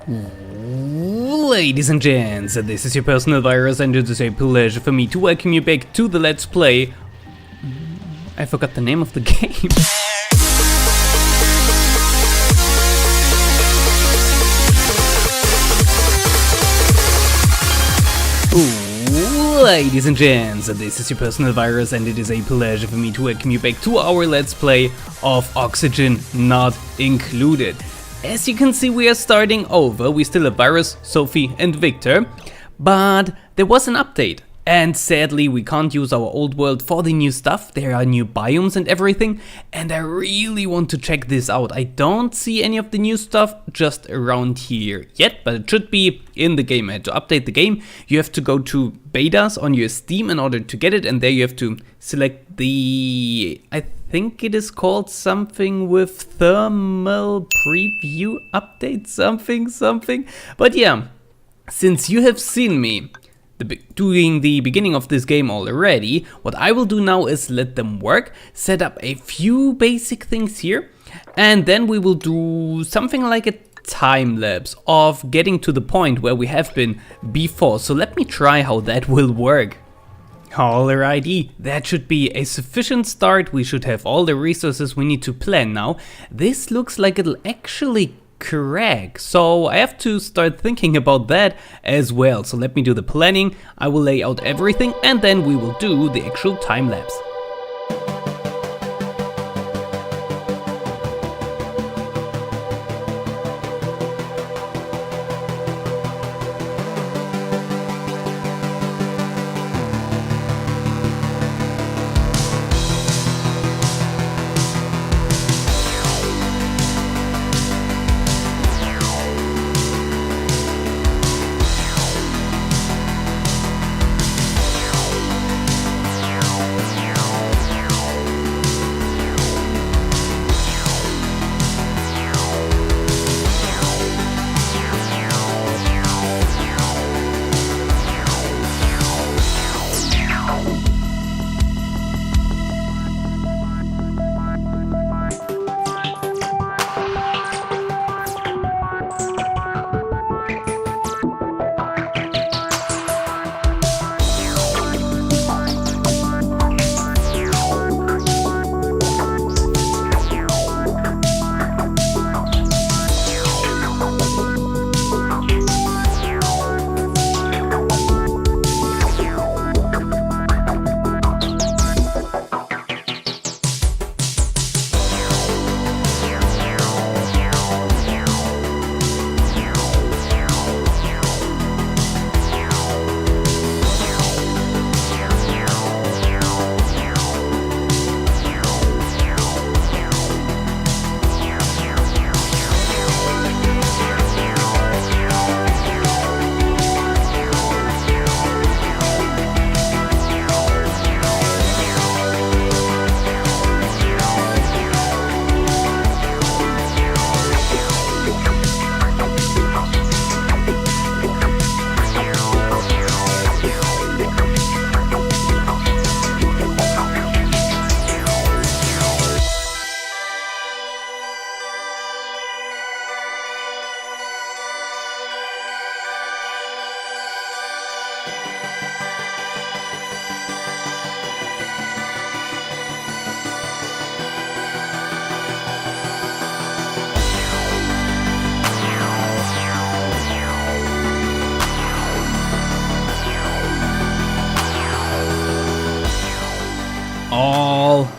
Ladies and gents, this is your personal virus and it is a pleasure for me to welcome you back to the Let's Play. I forgot the name of the game. Ladies and gents, this is your personal virus and it is a pleasure for me to welcome you back to our Let's Play of Oxygen Not Included. As you can see, we are starting over. We still have Virus, Sophie and Victor, but there was an update and sadly we can't use our old world for the new stuff. There are new biomes and everything and I really want to check this out. I don't see any of the new stuff just around here yet, but it should be in the game. I had to update the game. You have to go to betas on your Steam in order to get it, and there you have to select the, I think it is called something with thermal preview update, something. But yeah, since you have seen me doing the beginning of this game already, what I will do now is let them work, set up a few basic things here, and then we will do something like a time lapse of getting to the point where we have been before. So let me try how that will work. Alrighty, that should be a sufficient start. We should have all the resources we need to plan now. This looks like it'll actually crack, so I have to start thinking about that as well. So let me do the planning, I will lay out everything and then we will do the actual time lapse.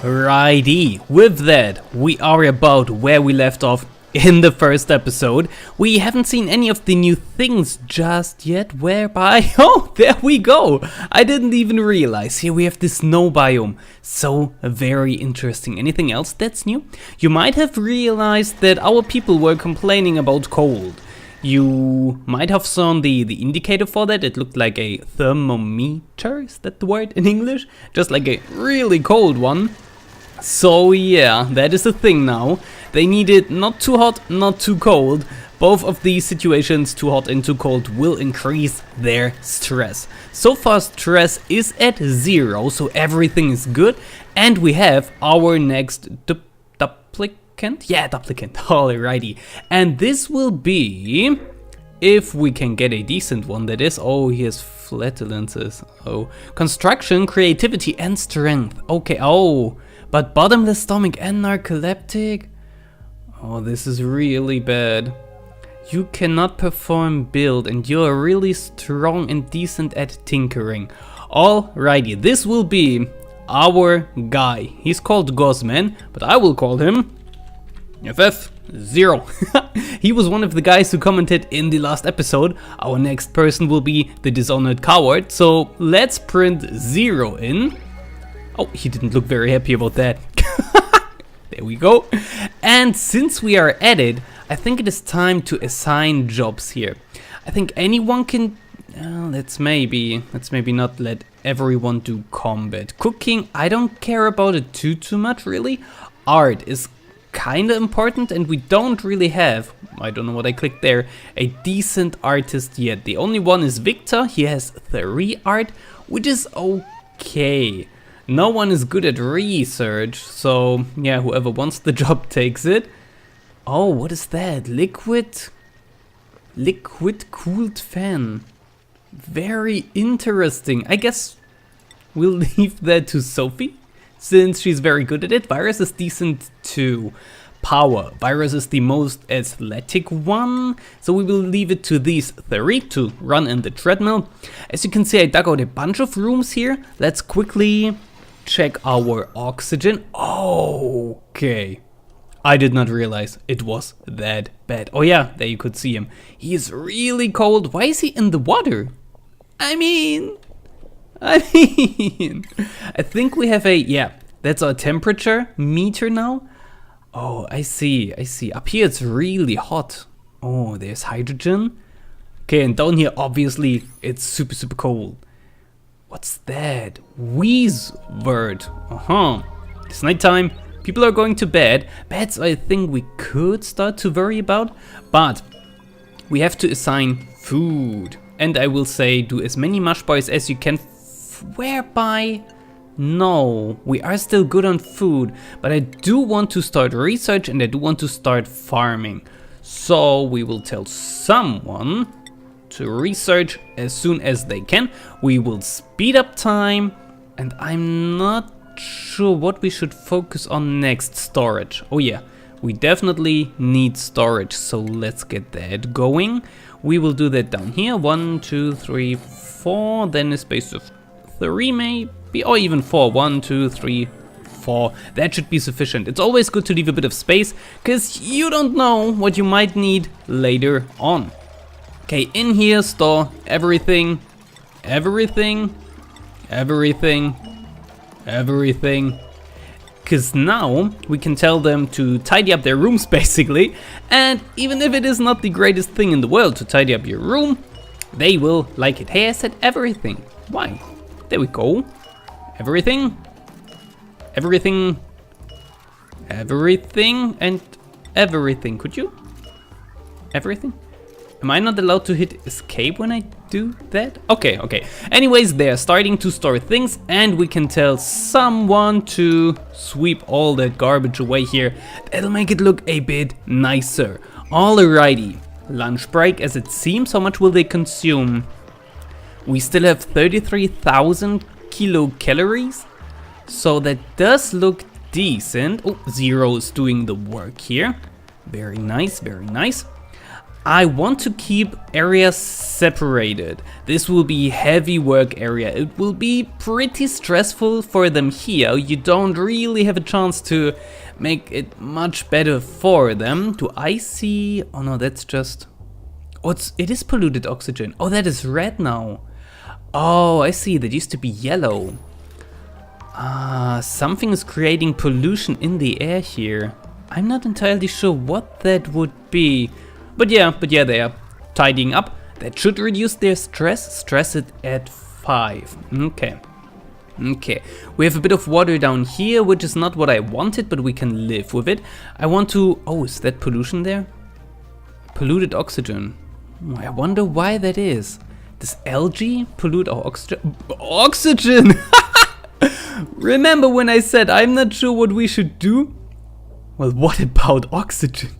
Alrighty, with that, we are about where we left off in the first episode. We haven't seen any of the new things just yet, whereby, oh, there we go. I didn't even realize. Here we have the snow biome. So very interesting. Anything else that's new? You might have realized that our people were complaining about cold. You might have seen the indicator for that. It looked like a thermometer, is that the word in English? Just like a really cold one. So yeah, that is the thing now. They need it not too hot, not too cold. Both of these situations, too hot and too cold, will increase their stress. So far stress is at 0, so everything is good. And we have our next duplicant. Yeah, duplicant, alrighty. And this will be If we can get a decent one, that is. Oh, he has flatulences. Oh, construction, creativity, and strength. Okay, oh, but bottomless stomach and narcoleptic? Oh, this is really bad. You cannot perform build and you are really strong and decent at tinkering. Alrighty, this will be our guy. He's called Gosman, but I will call him FF0. He was one of the guys who commented in the last episode. Our next person will be the Dishonored Coward, so let's print 0 in. Oh, he didn't look very happy about that. There we go. And since we are at it, I think it is time to assign jobs here. I think anyone can... let's maybe not let everyone do combat. Cooking, I don't care about it too much really. Art is kinda important and we don't really have, I don't know what I clicked there, a decent artist yet. The only one is Victor. He has 3 art, which is okay. No one is good at research, so yeah, whoever wants the job takes it. Oh, what is that? Liquid cooled fan. Very interesting. I guess we'll leave that to Sophie, since she's very good at it. Virus is decent too. Power. Virus is the most athletic one, so we will leave it to these 3 to run in the treadmill. As you can see, I dug out a bunch of rooms here. Let's quickly check our oxygen. Okay. I did not realize it was that bad. Oh yeah, there you could see him. He is really cold. Why is he in the water? I mean, I think we have a, yeah, that's our temperature meter now. Oh, I see. Up here it's really hot. Oh, there's hydrogen. Okay, and down here, obviously, it's super cold. What's that? Wheeze word. It's nighttime. People are going to bed. Beds, I think we could start to worry about, but we have to assign food. And I will say do as many mush boys as you can, whereby, no, we are still good on food, but I do want to start research and I do want to start farming. So we will tell someone to research as soon as they can. We will speed up time, and I'm not sure what we should focus on next. Storage. Oh yeah, we definitely need storage, so let's get that going. We will do that down here. 1, 2, 3, 4, then a space of 3 maybe, or even 4. 1, 2, 3, 4. That should be sufficient. It's always good to leave a bit of space, because you don't know what you might need later on. Okay, in here store everything, because now we can tell them to tidy up their rooms basically, and even if it is not the greatest thing in the world to tidy up your room, they will like it. Hey, I said everything. Why? There we go. Everything, and everything. Could you? Everything? Am I not allowed to hit escape when I do that? Okay. Anyways, they're starting to store things, and we can tell someone to sweep all that garbage away here. That'll make it look a bit nicer. Alrighty. Lunch break, as it seems. How much will they consume? We still have 33,000 kilocalories. So that does look decent. Oh, 0 is doing the work here. Very nice. I want to keep areas separated. This will be heavy work area. It will be pretty stressful for them here. You don't really have a chance to make it much better for them. Do I see? Oh no, that's just... Oh, it is polluted oxygen. Oh, that is red now. Oh, I see. That used to be yellow. Something is creating pollution in the air here. I'm not entirely sure what that would be. But yeah, they are tidying up. That should reduce their stress. Stress it at 5. Okay. We have a bit of water down here, which is not what I wanted, but we can live with it. I want to... Oh, is that pollution there? Polluted oxygen. I wonder why that is. Does algae pollute our oxygen? Oxygen! Remember when I said I'm not sure what we should do? Well, what about oxygen?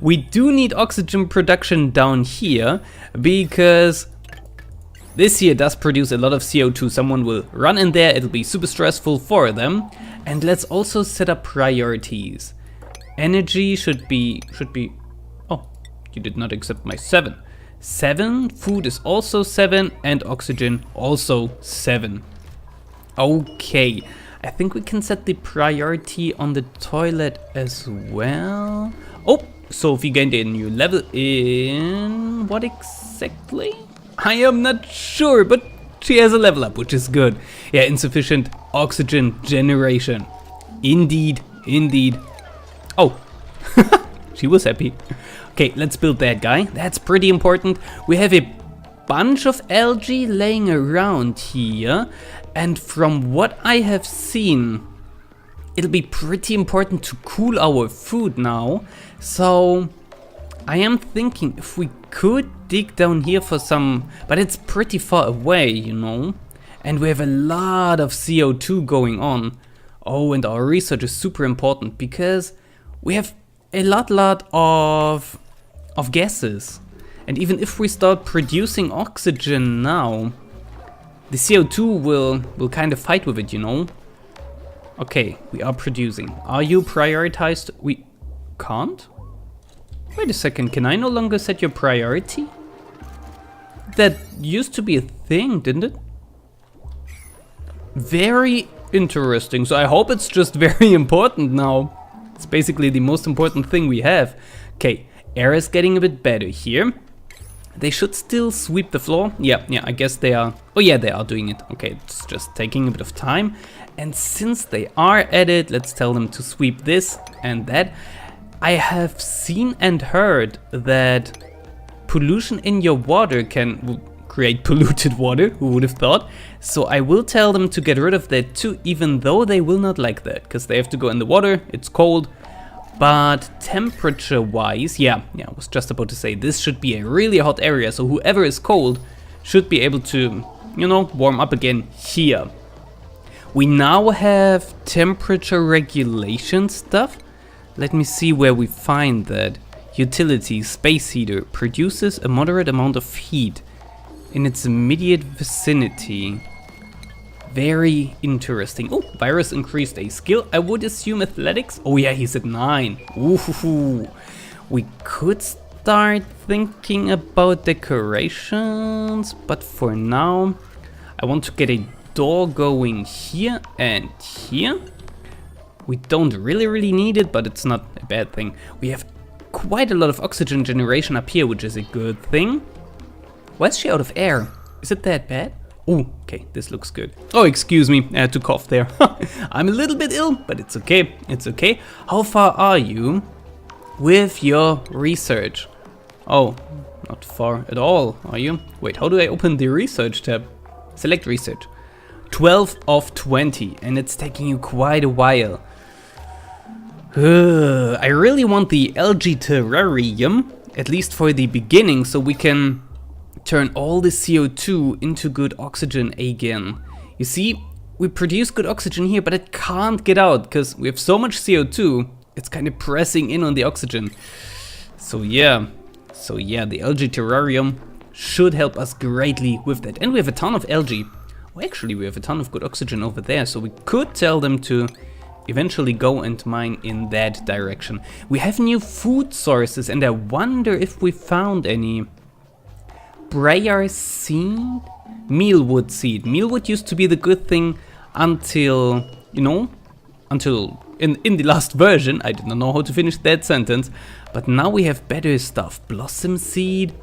we do need oxygen production down here because this here does produce a lot of CO2. Someone will run in there, it'll be super stressful for them. And let's also set up priorities. Energy should be, oh, you did not accept my 7. 7, food is also 7, and oxygen also 7. Okay, I think we can set the priority on the toilet as well. Oh, Sophie gained a new level in what exactly? I am not sure, but she has a level up, which is good. Yeah, insufficient oxygen generation. Indeed, indeed. Oh, she was happy. Okay, let's build that guy. That's pretty important. We have a bunch of algae laying around here. And from what I have seen, it'll be pretty important to cool our food now. So I am thinking if we could dig down here for some, but it's pretty far away, you know. And we have a lot of CO2 going on. Oh, and our research is super important because we have a lot of gases. And even if we start producing oxygen now, the CO2 will kind of fight with it, you know. Okay, we are producing. Are you prioritized? We can't? Wait a second, can I no longer set your priority? That used to be a thing, didn't it? Very interesting. So I hope it's just very important now. It's basically the most important thing we have. Okay, air is getting a bit better here. They should still sweep the floor. Yeah, I guess they are. Oh yeah, they are doing it. Okay, it's just taking a bit of time. And since they are at it, let's tell them to sweep this and that. I have seen and heard that pollution in your water can create polluted water. Who would have thought? So I will tell them to get rid of that too, even though they will not like that, because they have to go in the water, it's cold. But temperature wise, yeah, I was just about to say this should be a really hot area, so whoever is cold should be able to, you know, warm up again here. We now have temperature regulation stuff. Let me see where we find that. Utility space heater produces a moderate amount of heat in its immediate vicinity. Very interesting. Oh, virus increased a skill. I would assume athletics. Oh yeah, he's at 9. Ooh. We could start thinking about decorations, but for now, I want to get a door going here and here. We don't really need it, but it's not a bad thing. We have quite a lot of oxygen generation up here, which is a good thing. Why is she out of air? Is it that bad? Oh, okay, this looks good. Oh, excuse me, I had to cough there. I'm a little bit ill, but it's okay, it's okay. How far are you with your research? Oh, not far at all, are you? Wait, how do I open the research tab? Select research. 12 of 20, and it's taking you quite a while. I really want the algae terrarium, at least for the beginning, so we can turn all the CO2 into good oxygen again. You see, we produce good oxygen here, but it can't get out because we have so much CO2, it's kind of pressing in on the oxygen. So yeah, the algae terrarium should help us greatly with that. And we have a ton of algae. Well, actually, we have a ton of good oxygen over there, so we could tell them to eventually go and mine in that direction. We have new food sources, and I wonder if we found any. Briar seed? Mealwood seed. Mealwood used to be the good thing until, you know, in the last version. I did not know how to finish that sentence. But now we have better stuff. Blossom seed.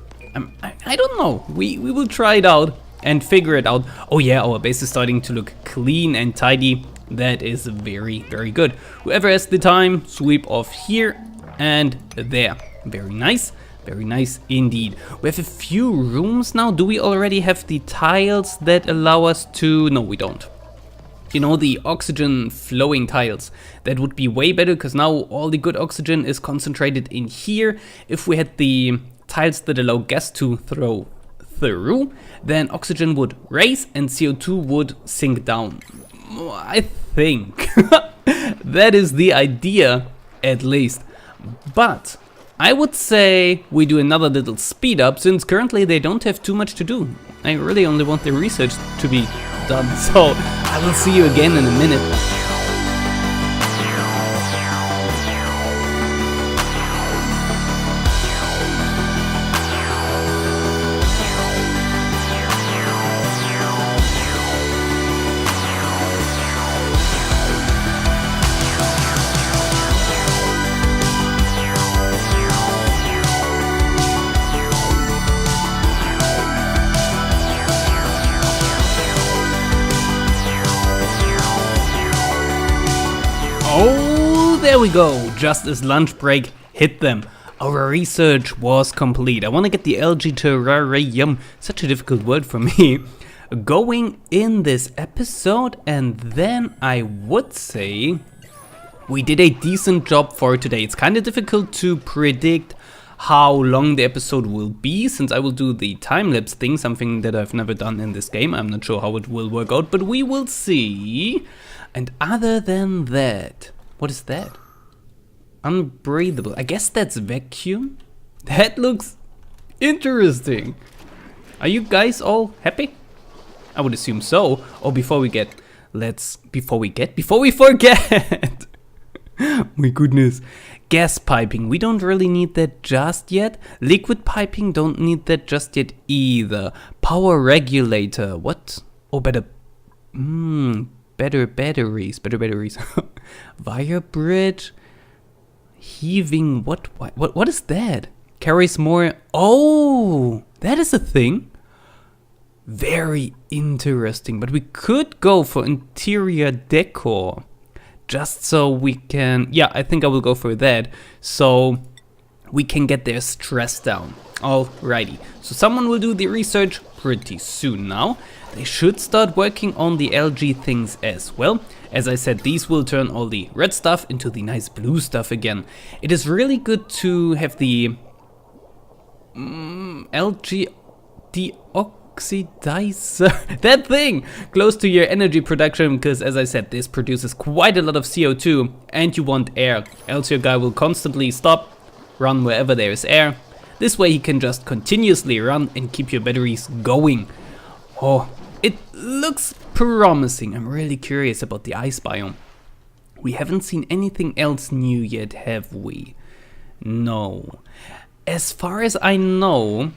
I don't know. We will try it out and figure it out. Oh yeah, our base is starting to look clean and tidy. That is very good. Whoever has the time, sweep off here and there. Very nice. Very nice indeed. We have a few rooms now. Do we already have the tiles that allow us to... No, we don't. You know, the oxygen flowing tiles. That would be way better because now all the good oxygen is concentrated in here. If we had the tiles that allow gas to throw through, then oxygen would raise and CO2 would sink down. I think. That is the idea, at least. But I would say we do another little speed up, since currently they don't have too much to do. I really only want the research to be done, so I will see you again in a minute. Oh, there we go, just as lunch break hit them. Our research was complete. I want to get the algae terrarium, such a difficult word for me, going in this episode, and then I would say we did a decent job for today. It's kind of difficult to predict how long the episode will be, since I will do the time-lapse thing, something that I've never done in this game. I'm not sure how it will work out, but we will see. And other than that, what is that? Unbreathable. I guess that's vacuum. That looks interesting. Are you guys all happy? I would assume so. Oh, before we forget. My goodness. Gas piping, we don't really need that just yet. Liquid piping, don't need that just yet either. Power regulator, what? Oh, better batteries. Wire bridge. Heaving, what is that? Carries more, oh, that is a thing. Very interesting, but we could go for interior decor. Just so we can, yeah, I think I will go for that. So we can get their stress down. Alrighty, so someone will do the research pretty soon now. They should start working on the algae things as well. As I said, these will turn all the red stuff into the nice blue stuff again. It is really good to have the algae deoxidizer, that thing, close to your energy production, because as I said, this produces quite a lot of CO2 and you want air, else your guy will constantly stop, run wherever there is air. This way he can just continuously run and keep your batteries going. Oh, it looks promising. I'm really curious about the ice biome. We haven't seen anything else new yet, have we? No. As far as I know,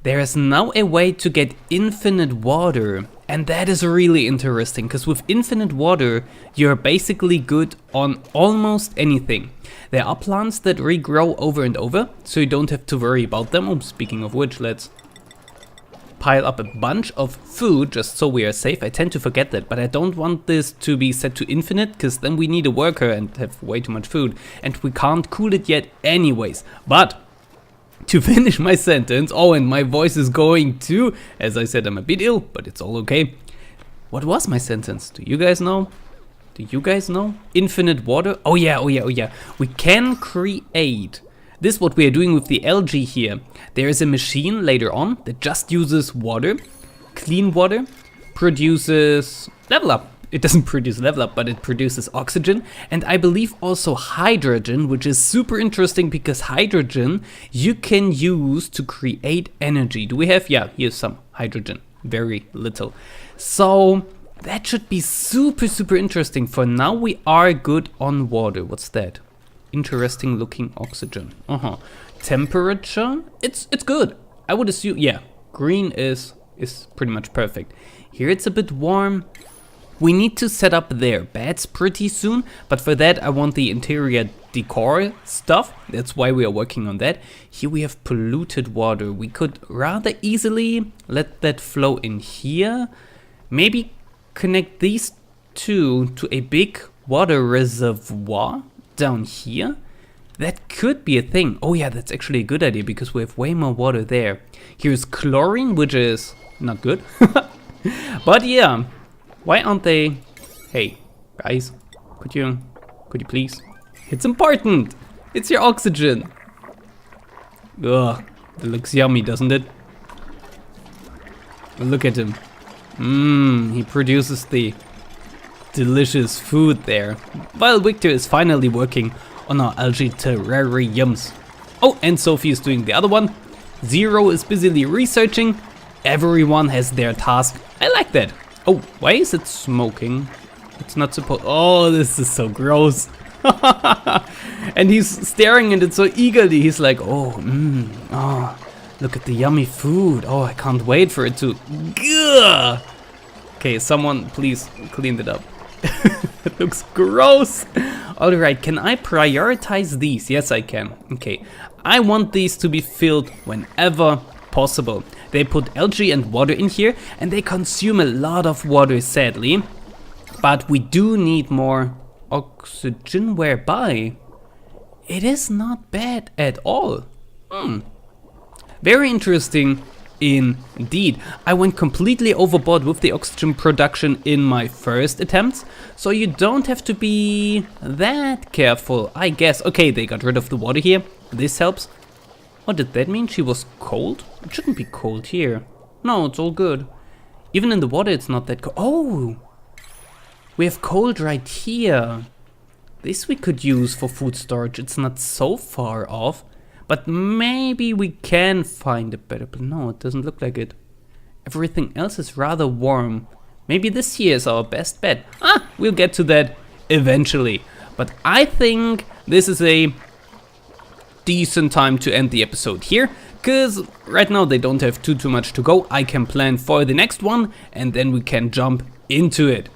there is now a way to get infinite water, and that is really interesting, because with infinite water, you're basically good on almost anything. There are plants that regrow over and over, so you don't have to worry about them. Oh, speaking of which, let's pile up a bunch of food just so we are safe. I tend to forget that, but I don't want this to be set to infinite, because then we need a worker and have way too much food, and we can't cool it yet anyways. But to finish my sentence, oh, and my voice is going too. As I said, I'm a bit ill, but it's all okay. What was my sentence? Do you guys know? Do you guys know? Infinite water? Oh yeah. We can create. This is what we are doing with the algae here. There is a machine later on that just uses water, clean water, produces level up. It doesn't produce level up, but it produces oxygen, and I believe also hydrogen, which is super interesting because hydrogen you can use to create energy. Do we have? Yeah, here's some hydrogen, very little. So that should be super interesting. For now we are good on water. What's that? Interesting looking oxygen. Temperature, it's good. I would assume, yeah, green is pretty much perfect. Here it's a bit warm. We need to set up their beds pretty soon, but for that I want the interior decor stuff. That's why we are working on that. Here we have polluted water. We could rather easily let that flow in here. Maybe connect these two to a big water reservoir down here. That could be a thing. Oh yeah, that's actually a good idea because we have way more water there. Here's chlorine, which is not good. But yeah, why aren't they? Hey, guys, could you please? It's important. It's your oxygen. Ugh, it looks yummy, doesn't it? Look at him. He produces the delicious food there. While Victor is finally working on our algae terrariums. Oh, and Sophie is doing the other one. Zero is busily researching. Everyone has their task. I like that. Oh, why is it smoking? It's not supposed. Oh, this is so gross. And he's staring at it so eagerly. He's like, oh, oh, look at the yummy food. Oh, I can't wait for it to. Gah! Okay, someone please clean it up. It looks gross. Alright, can I prioritize these? Yes, I can. Okay, I want these to be filled whenever possible. They put algae and water in here, and they consume a lot of water, sadly. But we do need more oxygen, whereby it is not bad at all. Very interesting indeed. I went completely overboard with the oxygen production in my first attempts, so you don't have to be that careful, I guess. Okay, they got rid of the water here. This helps. What did that mean? She was cold? It shouldn't be cold here. No, it's all good. Even in the water it's not that cold. Oh! We have cold right here. This we could use for food storage. It's not so far off. But maybe we can find a better place. No, it doesn't look like it. Everything else is rather warm. Maybe this here is our best bet. We'll get to that eventually. But I think this is a decent time to end the episode here. Because right now they don't have too much to go. I can plan for the next one and then we can jump into it.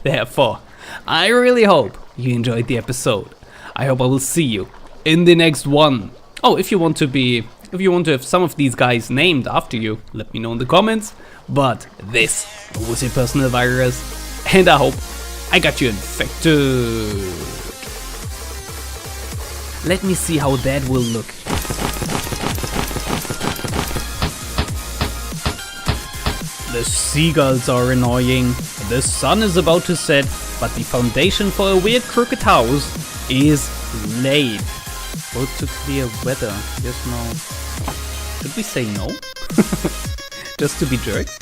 Therefore, I really hope you enjoyed the episode. I hope I will see you in the next one. Oh, if you want to have some of these guys named after you, let me know in the comments. But this was your personal virus, and I hope I got you infected. Let me see how that will look. The seagulls are annoying, the sun is about to set, but the foundation for a weird crooked house is laid. Vote to clear weather. Yes, no. Should we say no? Just to be jerks?